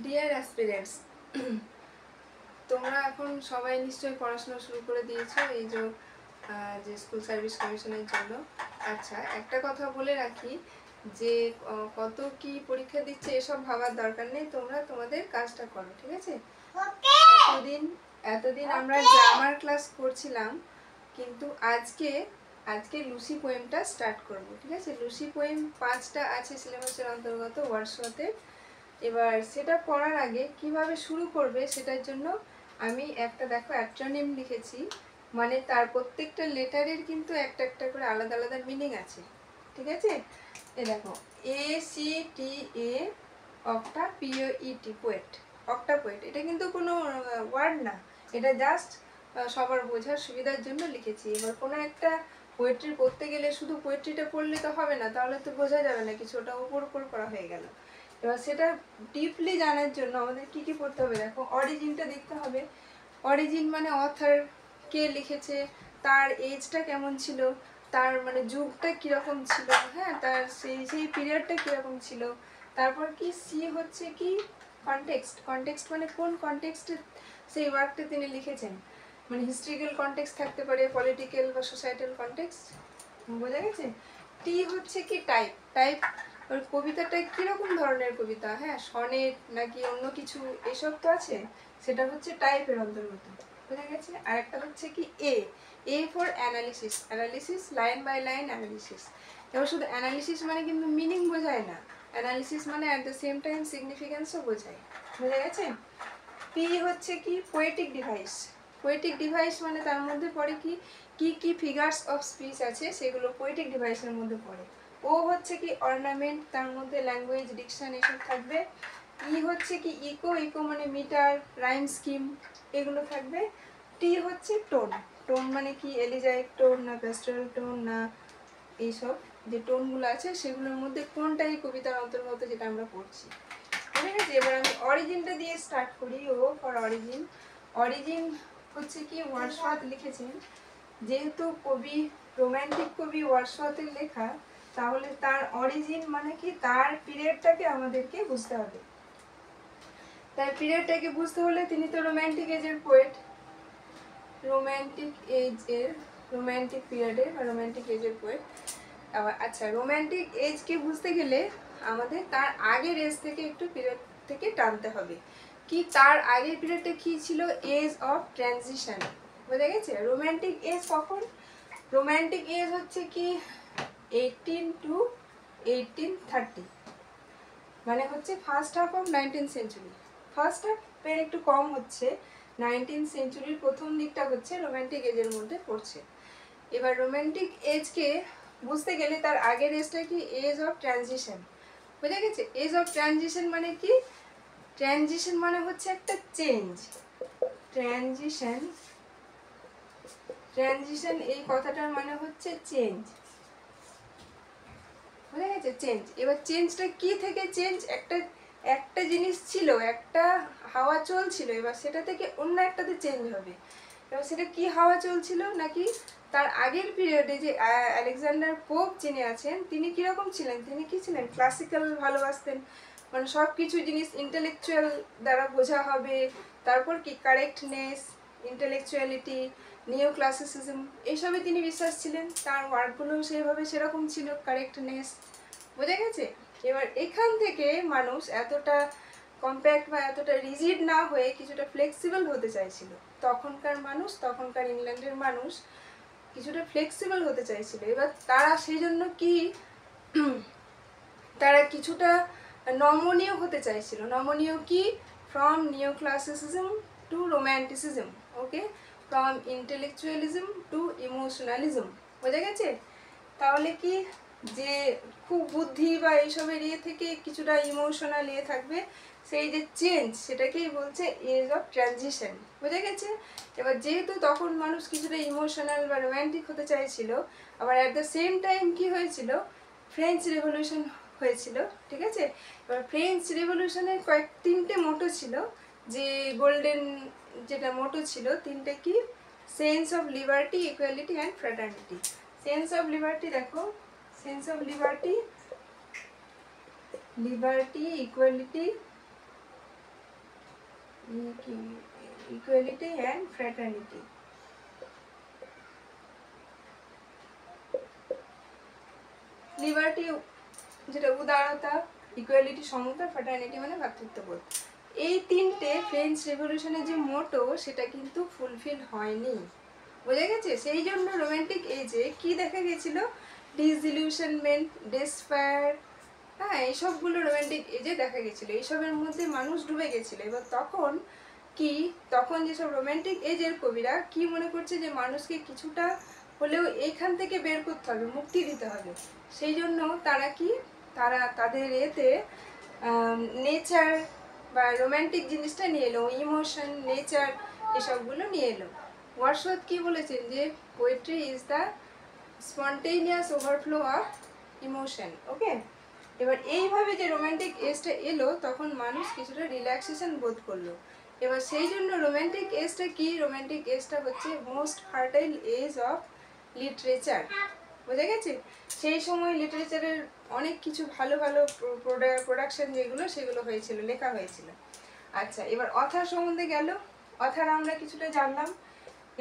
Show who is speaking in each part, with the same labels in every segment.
Speaker 1: Deer aspirants, তোমরা এখন সবাই নিশ্চয়ই পড়াশোনা শুরু করে দিয়েছো এই যে স্কুল সার্ভিস কমিশনের জন্য। আচ্ছা, একটা কথা বলে রাখি যে কত কি পরীক্ষা দিচ্ছে এসব ভাবার দরকার নেই, তোমরা তোমাদের কাজটা করো, ঠিক আছে? এতদিন আমরা গ্রামার ক্লাস করছিলাম, কিন্তু আজকে লুসি পোয়েমটা স্টার্ট করব, ঠিক আছে? লুসি পোয়েম 5টা আছে সিলেবাসের অন্তর্গত ওয়ার্ডসওয়ার্থের। এবার সেটা পড়ার আগে কিভাবে শুরু করবে সেটার জন্য আমি একটা দেখো অ্যাট্রোনিম লিখেছি, মানে তার প্রত্যেকটা লেটারের কিন্তু একটা একটা করে আলাদা আলাদা মিনিং আছে, ঠিক আছে? এ দেখো, ACTA, octa, POET, poet, octa poet. এটা কিন্তু কোনো ওয়ার্ড না, এটা জাস্ট সবার বোঝার সুবিধার জন্য লিখেছি। এবার কোনো একটা পোয়েট্রি পড়তে গেলে শুধু পোয়েট্রিটা পড়লে তো হবে না, তাহলে তো বোঝা যাবে না, কিছু ওটা উপর উপর করা হয়ে গেল। এবার সেটা ডিপলি জানার জন্য আমাদের কি কি পড়তে হবে, দেখো অরিজিনটা দেখতে হবে। অরিজিন মানে অথর কে লিখেছে, তার এজটা কেমন ছিল, তার মানে যুগটা কীরকম ছিল, হ্যাঁ, তার সেই পিরিয়ডটা কীরকম ছিল। তারপর কি সি হচ্ছে কি কনটেক্সট। কনটেক্সট মানে কোন কনটেক্সটে সেই ওয়ার্কটা তিনি লিখেছেন, মানে হিস্ট্রিক্যাল কনটেক্সট থাকতে পারে, পলিটিক্যাল বা সোসাইটাল কনটেক্সট, বোঝা গেছে? টি হচ্ছে কি টাইপ। টাইপ ওর কবিতাটা কীরকম ধরনের কবিতা, হ্যাঁ, সনেট নাকি অন্য কিছু, এসব তো আছে, সেটা হচ্ছে টাইপের অন্তর্গত, বোঝা গেছে? আর একটা হচ্ছে কি A for analysis. Analysis line by line analysis. এবার শুধু অ্যানালিসিস মানে কিন্তু মিনিং বোঝায় না, অ্যানালিসিস মানে অ্যাট দ্য সেম টাইম সিগনিফিক্যান্সও বোঝায়, বোঝা গেছে? পি হচ্ছে কি পোয়েটিক ডিভাইস। পোয়েটিক ডিভাইস মানে তার মধ্যে পড়ে কি কি কি ফিগার্স অফ স্পিচ আছে, সেগুলো পোয়েটিক ডিভাইসের মধ্যে পড়ে। ও হচ্ছে কি অর্নামেন্ট, তার মধ্যে ল্যাঙ্গুয়েজ, ডিকশন এসব থাকবে। ই হচ্ছে কি ইকো। ইকো মানে মিটার, রাইম স্কিম, এগুলো থাকবে। টি হচ্ছে টোন। টোন মানে কি এলিজাইক টোন না প্যাস্টোরাল টোন না, এইসব যে টোনগুলো আছে সেগুলোর মধ্যে কোনটাই কবিতার অন্তর্গত, যেটা আমরা পড়ছি, ঠিক আছে? এবার আমি অরিজিনটা দিয়ে স্টার্ট করি। O for origin. অরিজিন হচ্ছে কি ওয়ার্ডসওয়ার্থ লিখেছেন, যেহেতু কবি রোম্যান্টিক কবি ওয়ার্ডসওয়ার্থের লেখা, তাহলে তার অরিজিন মানে কি তার পিরিয়ডটাকে আমাদেরকে বুঝতে হবে। তার পিরিয়ডটাকে বুঝতে হলে তিনি তো রোম্যান্টিক এজের পোয়েট, রোম্যান্টিক এজের, রোম্যান্টিক পিরিয়ডের বা রোম্যান্টিক এজের পোয়েট। আচ্ছা, রোম্যান্টিক এজকে বুঝতে গেলে আমাদের তার আগের এজ থেকে একটু পিরিয়ড থেকে টানতে হবে। কি তার আগের পিরিয়ডটা কি ছিল? এজ অফ ট্রানজিশন, বোঝা গেছে? রোম্যান্টিক এজ কখন? রোম্যান্টিক এজ হচ্ছে কি 18 to 1830, মানে হচ্ছে first half of 19th century. First হাফের একটু কম হচ্ছে, 19th সেঞ্চুরির প্রথম দিকটা হচ্ছে রোম্যান্টিক এজের মধ্যে পড়ছে। এবার রোম্যান্টিক এজকে বুঝতে গেলে তার আগের এজটা কি? এজ অফ ট্রানজিশন, বুঝা গেছে? এজ অফ ট্রানজিশন মানে কি? ট্রানজিশন মানে হচ্ছে একটা চেঞ্জ। ট্রানজিশন, ট্রানজিশন এই কথাটার মানে হচ্ছে চেঞ্জ, বুঝা গেছে? চেঞ্জ। এবার চেঞ্জটা কি থেকে চেঞ্জ? একটা জিনিস ছিল, একটা হাওয়া চলছিল, এবার সেটা থেকে অন্য একটাতে চেঞ্জ হবে। এবার সেটা কি হাওয়া চলছিল, নাকি তার আগের পিরিয়ডে যে আলেকজান্ডার পোপ যিনি আছেন, তিনি কীরকম ছিলেন? তিনি কি ছিলেন? ক্লাসিক্যাল ভালোবাসতেন, মানে সব কিছু জিনিস ইন্টেলেকচুয়াল দ্বারা বোঝা হবে। তারপর কি কারেক্টনেস, ইন্টেলেকচুয়ালিটি, নিও ক্লাসিসিজম, এইসবে তিনি বিশ্বাস ছিলেন। তার ওয়ার্কগুলো সেইভাবে সেরকম ছিল, কারেক্টনেস, বোঝা গেছে? এবার এখান থেকে মানুষ এতটা কম্প্যাক্ট বা এতটা রিজিড না হয়ে কিছুটা ফ্লেক্সিবল হতে চাইছিল। তখনকার মানুষ, তখনকার ইংল্যান্ডের মানুষ কিছুটা ফ্লেক্সিবল হতে চাইছিল। এবার তারা সেই জন্য কি তারা কিছুটা নমনীয় হতে চাইছিল। নমনীয় কি? From neo classicism to romanticism, okay, from intellectualism to emotionalism, বোঝা গেছে? তাহলে কি যে খুব বুদ্ধি বা এইসবের ইয়ে থেকে কিছুটা ইমোশনাল ইয়ে থাকবে, সেই যে চেঞ্জ, সেটাকেই বলছে এজ অফ ট্রানজিশন, বোঝা গেছে? এবার যেহেতু তখন মানুষ কিছুটা ইমোশনাল বা রোম্যান্টিক হতে চাইছিল, আবার অ্যাট দ্য সেম টাইম কি হয়েছিল? ফ্রেঞ্চ রেভলিউশন হয়েছিল, ঠিক আছে? এবার ফ্রেঞ্চ রেভলিউশনের তিনটে মোটো ছিল, যে গোল্ডেন যেটা মোটো ছিল, তিনটে কি? Sense of liberty, equality and fraternity. Sense of liberty দেখো, sense of liberty, liberty, equality equality and fraternity. Liberty যেটা উদারতা, ইকুয়ালিটি সমতা, ফ্র্যাটার্নিটি মানে ভ্রাতৃত্ববোধ। এই তিনটে ফ্রেঞ্চ রেভলিউশনের যে মোটো সেটা কিন্তু ফুলফিল হয়নি, বোঝা গেছে। সেই জন্য রোমান্টিক এজে কি দেখা গেছিল, ডিসইলিউশনমেন্ট, ডেসপায়ার, হ্যাঁ এইসবগুলো রোমান্টিক এজে দেখা গেছিলো, এইসবের মধ্যে মানুষ ডুবে গেছিলো। এবার তখন কি, তখন যেসব রোমান্টিক এজের কবিরা কি মনে করছে যে মানুষকে কিছুটা হলেও এইখান থেকে বের করতে হবে, মুক্তি দিতে হবে। সেই জন্য তারা কি, তারা তাদের এতে নেচার বা রোমান্টিক জিনিসটা নিয়ে এলো, ইমোশন, নেচার এসবগুলো নিয়ে এলো। ওয়ার্ডসওয়ার্থ কি বলেছেন যে poetry is the spontaneous overflow of emotion. Okay, এবার এইভাবে যে রোমান্টিক এজটা এলো তখন মানুষ কিছুটা রিল্যাক্সেশন বোধ করলো। এবার সেই জন্য রোমান্টিক এজটা কি, রোমান্টিক এজটা হচ্ছে most fertile age of literature, বোঝা গেছে। সেই সময় লিটারেচারের অনেক কিছু ভালো ভালো প্রোডাকশন যেগুলো সেগুলো হয়েছিল, লেখা হয়েছিল। আচ্ছা, এবার অথার সম্বন্ধে গেল, অথার আমরা কিছুটা জানলাম।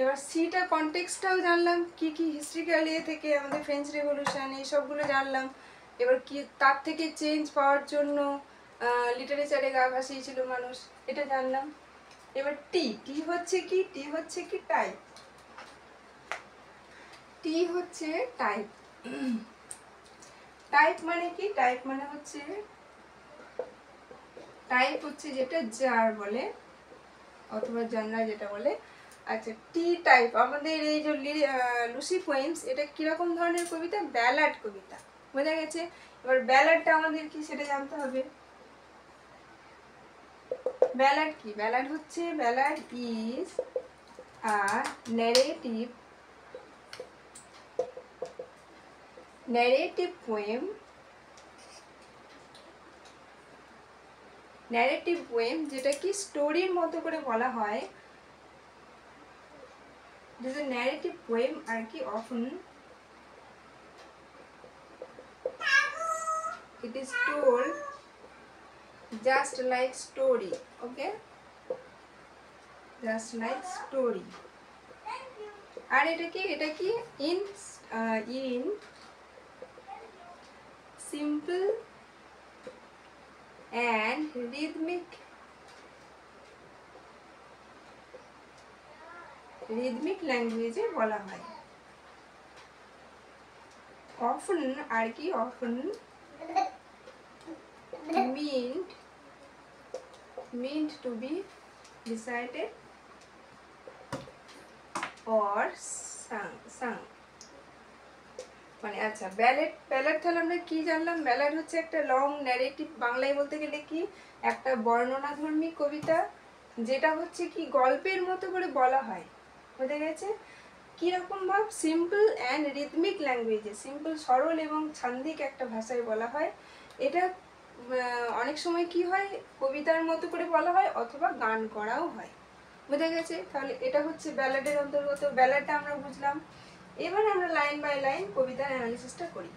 Speaker 1: এবার সিটা কনটেক্সটটাও জানলাম, কি কি হিস্ট্রিক্যাল ইয়ে থেকে আমাদের ফ্রেঞ্চ রেভলিউশন এইসবগুলো জানলাম। এবার কি তার থেকে চেঞ্জ পাওয়ার জন্য লিটারেচারে গা ভাসিয়েছিল মানুষ, এটা জানলাম। এবার টি, টি হচ্ছে কি, টি হচ্ছে কি টাইপ, টি হচ্ছে টাইপ। টাইপ মানে কি, টাইপ মানে হচ্ছে, টাইপ হচ্ছে যেটা জার বলে অথবা জানরা যেটা বলে। আচ্ছা, টি টাইপ আমাদের এই যে লুসি পোয়েমস, এটা কিরকম ধরনের কবিতা, ব্যালাড কবিতা, বোঝা গেছে। এবার ব্যালাডটা আমাদের কি সেটা জানতে হবে। ব্যালাড কি, ব্যালাড হচ্ছে, ballad is a narrative poem, narrative poem যেটা কি স্টোরির মতো করে বলা হয়। This is narrative poem আর কি often it is told just like story, okay, just like story। আর এটা কি, এটা কি in simple and rhythmic ল্যাঙ্গুয়েজে বলা হয়। often আর কি, often meant to be recited or sung মানে। আচ্ছা, ব্যালেড, ব্যালেড তাহলে আমরা কি জানলাম, ব্যালেড হচ্ছে একটা লং ন্যারেটিভ, বাংলায় বলতে গেলে কি একটা বর্ণনাধর্মী কবিতা, যেটা হচ্ছে কি গল্পের মতো করে বলা হয়, বোঝা গেছে। কিরকম ভাব, সিম্পল অ্যান্ড রিদমিক ল্যাঙ্গুয়েজে, সিম্পল সরল এবং ছান্দিক একটা ভাষায় বলা হয়। এটা অনেক সময় কি হয়, কবিতার মতো করে বলা হয় অথবা গান করাও হয়, বোঝা গেছে। তাহলে এটা হচ্ছে ব্যালাডের অন্তর্গত, ব্যালাডটা আমরা বুঝলাম। এবার আমরা লাইন বাই লাইন কবিতার অ্যানালিসিসটা করি।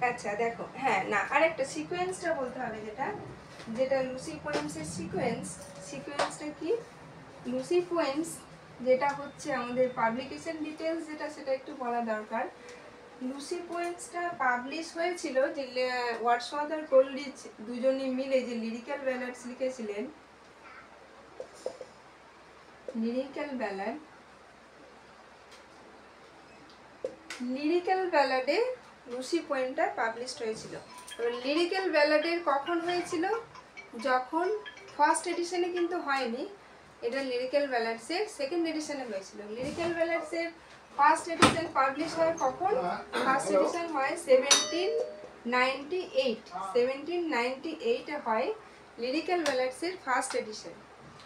Speaker 1: আচ্ছা দেখো, হ্যাঁ না আরেকটা সিকোয়েন্সটা বলতে হবে, যেটা যেটা লুসি পোয়েমসের সিকোয়েন্স, সিকোয়েন্সটা কি, লুসি পোয়েমস যেটা হচ্ছে আমাদের পাবলিকেশন ডিটেলস যেটা, সেটা একটু বলা দরকার। লুসি পোয়েমসটা পাবলিশ হয়েছিল যে ওয়ার্ডসওয়ার্থ আর কোলরিজ দুজনে মিলে যে লিরিক্যাল ব্যালাডস লিখেছিলেন, লিরিক্যাল ব্যালাড, লিরিক্যাল ব্যালাডে লুসি পোয়েমটা পাবলিশড হয়েছিল। এবার লিরিক্যাল ব্যালাডের কখন হয়েছিল, যখন ফার্স্ট এডিশনে কিন্তু হয়নি, এটা লিরিক্যাল ব্যালাডসের সেকেন্ড এডিশনে হয়েছিল। লিরিক্যাল ব্যালাডসের ফার্স্ট এডিশন পাবলিশ হয় কখন, ফার্স্ট এডিশন হয় 1798, 1798 হয় লিরিক্যাল ব্যালাডসের ফার্স্ট এডিশন,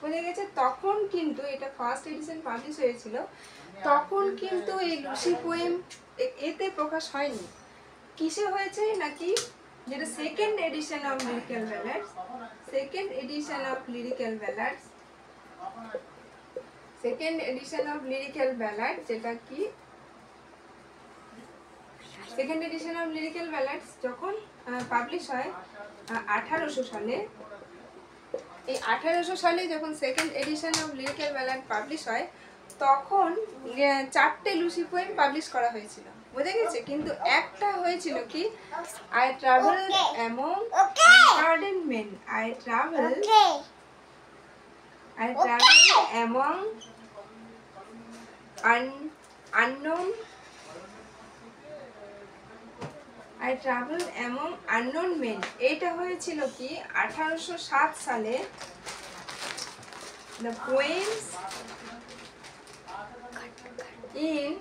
Speaker 1: বোঝা গেছে। তখন কিন্তু এটা ফার্স্ট এডিশন পাবলিশ হয়েছিল, তখন কিন্তু এই লুসি পোয়েম এতে প্রকাশ হয়নি। কিসে হয়েছে নাকি, যেটা second edition of lyrical ব্যালাডস, second edition of lyrical ব্যালাডস, second edition of lyrical ballad, যেটা কি সেকেন্ড এডিশন অফ লিরিক্যাল ব্যালাডস যখন পাবলিশ হয় 1800 সালে, এই 1800 সালে যখন second edition of lyrical ballad publish হয় তখন 4টে লুসি পোয়েম পাবলিশ করা হয়েছিল, বুঝে গেছে। কিন্তু একটা হয়েছিল কি, আই ট্রাভেল অ্যামং আনগার্ডেন men, I travel among unknown I travel among unknown men। এটা হয়েছিল কি 1807 সালে। The poems in